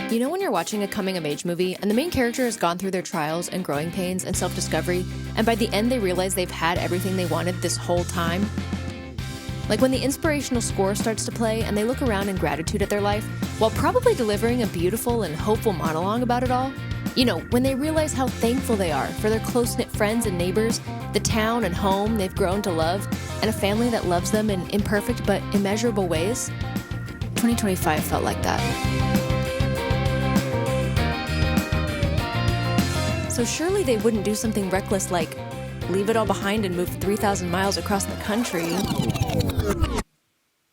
You know when you're watching a coming-of-age movie and the main character has gone through their trials and growing pains and self-discovery, and by the end they realize they've had everything they wanted this whole time? Like when the inspirational score starts to play and they look around in gratitude at their life, while probably delivering a beautiful and hopeful monologue about it all. You know, when they realize how thankful they are for their close-knit friends and neighbors, the town and home they've grown to love, and a family that loves them in imperfect but immeasurable ways. 2025 felt like that. So surely they wouldn't do something reckless like leave it all behind and move 3,000 miles across the country.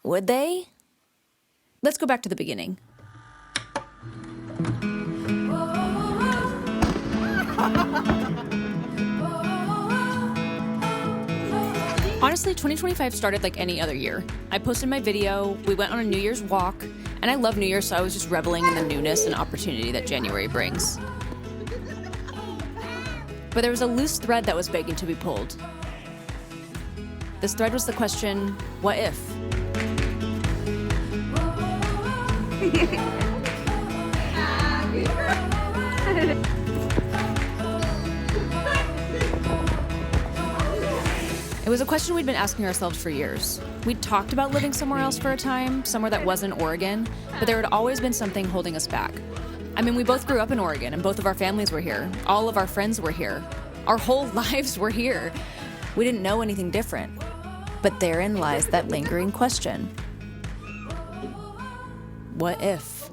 Would they? Let's go back to the beginning. Honestly, 2025 started like any other year. I posted my video, we went on a New Year's walk, and I love New Year's, so I was just reveling in the newness and opportunity that January brings. But there was a loose thread that was begging to be pulled. This thread was the question, what if? It was a question we'd been asking ourselves for years. We'd talked about living somewhere else for a time, somewhere that wasn't Oregon, but there had always been something holding us back. I mean, we both grew up in Oregon, and both of our families were here. All of our friends were here. Our whole lives were here. We didn't know anything different. But therein lies that lingering question. What if?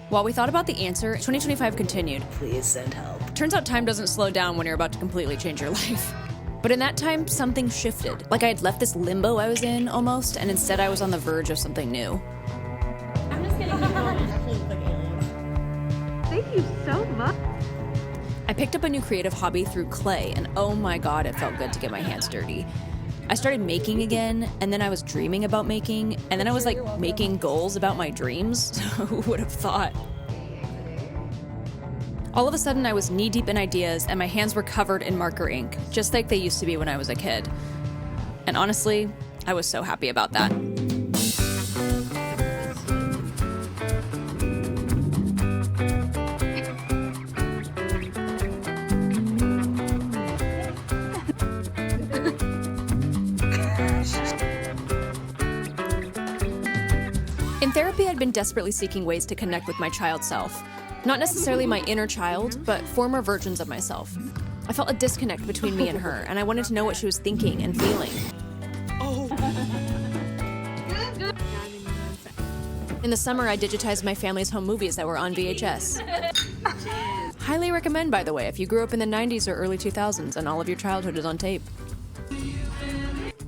While we thought about the answer, 2025 continued. Please send help. Turns out time doesn't slow down when you're about to completely change your life. But in that time, something shifted. Like I had left this limbo I was in, almost, and instead I was on the verge of something new. I'm just kidding. Thank you so much. I picked up a new creative hobby through clay, and oh my god, it felt good to get my hands dirty. I started making again, and then I was dreaming about making, and then I was like making goals about my dreams. Who would have thought? All of a sudden, I was knee-deep in ideas, and my hands were covered in marker ink, just like they used to be when I was a kid. And honestly, I was so happy about that. In therapy, I'd been desperately seeking ways to connect with my child self. Not necessarily my inner child, but former versions of myself. I felt a disconnect between me and her, and I wanted to know what she was thinking and feeling. In the summer, I digitized my family's home movies that were on VHS. Highly recommend, by the way, if you grew up in the 90s or early 2000s and all of your childhood is on tape.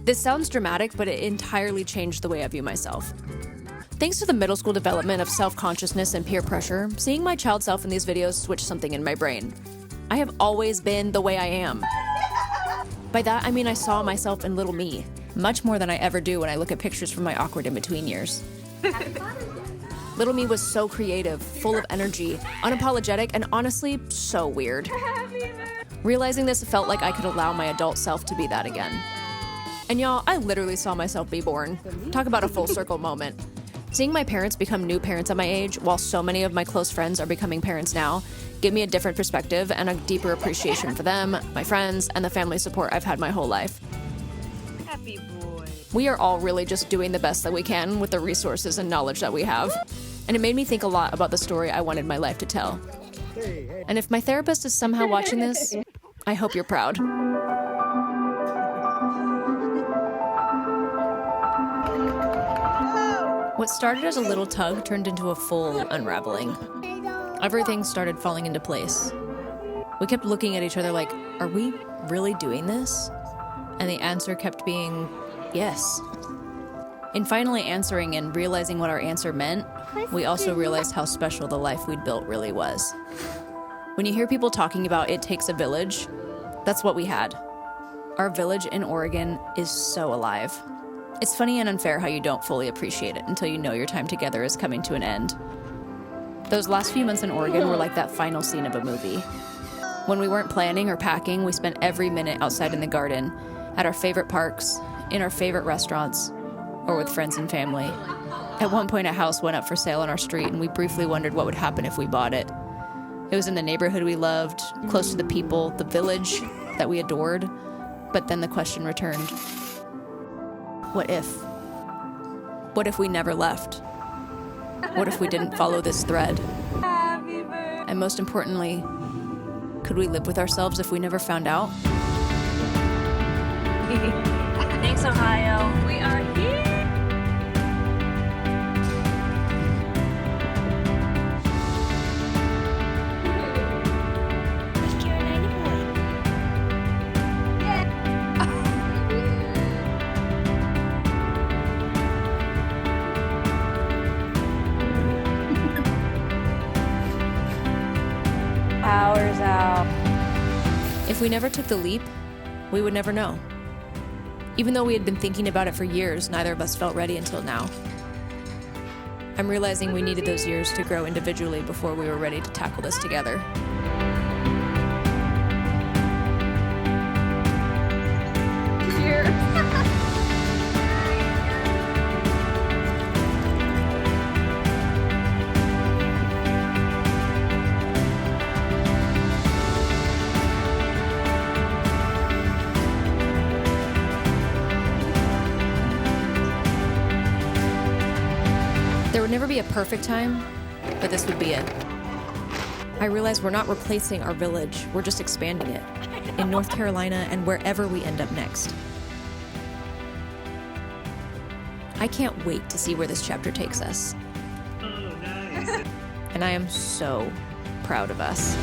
This sounds dramatic, but it entirely changed the way I view myself. Thanks to the middle school development of self-consciousness and peer pressure, seeing my child self in these videos switched something in my brain. I have always been the way I am. By that, I mean I saw myself in little me, much more than I ever do when I look at pictures from my awkward in-between years. Little me was so creative, full of energy, unapologetic, and honestly, so weird. Realizing this felt like I could allow my adult self to be that again. And y'all, I literally saw myself be born. Talk about a full circle moment. Seeing my parents become new parents at my age, while so many of my close friends are becoming parents now, gave me a different perspective and a deeper appreciation for them, my friends, and the family support I've had my whole life. Happy boy. We are all really just doing the best that we can with the resources and knowledge that we have. And it made me think a lot about the story I wanted my life to tell. And if my therapist is somehow watching this, I hope you're proud. What started as a little tug turned into a full unraveling. Everything started falling into place. We kept looking at each other like, are we really doing this? And the answer kept being, yes. In finally answering and realizing what our answer meant, we also realized how special the life we'd built really was. When you hear people talking about it takes a village, that's what we had. Our village in Oregon is so alive. It's funny and unfair how you don't fully appreciate it until you know your time together is coming to an end. Those last few months in Oregon were like that final scene of a movie. When we weren't planning or packing, we spent every minute outside in the garden, at our favorite parks, in our favorite restaurants. or with friends and family. At one point, a house went up for sale on our street, and we briefly wondered what would happen if we bought it. It was in the neighborhood we loved, close to the people, the village that we adored. But then the question returned. What if? What if we never left? What if we didn't follow this thread? And most importantly, could we live with ourselves if we never found out? Thanks, Ohio. We are here. Hours out. If we never took the leap, we would never know. Even though we had been thinking about it for years, neither of us felt ready until now. I'm realizing we needed those years to grow individually before we were ready to tackle this together. There would never be a perfect time, but this would be it. I realize we're not replacing our village, we're just expanding it, in North Carolina and wherever we end up next. I can't wait to see where this chapter takes us. Oh, nice. And I am so proud of us.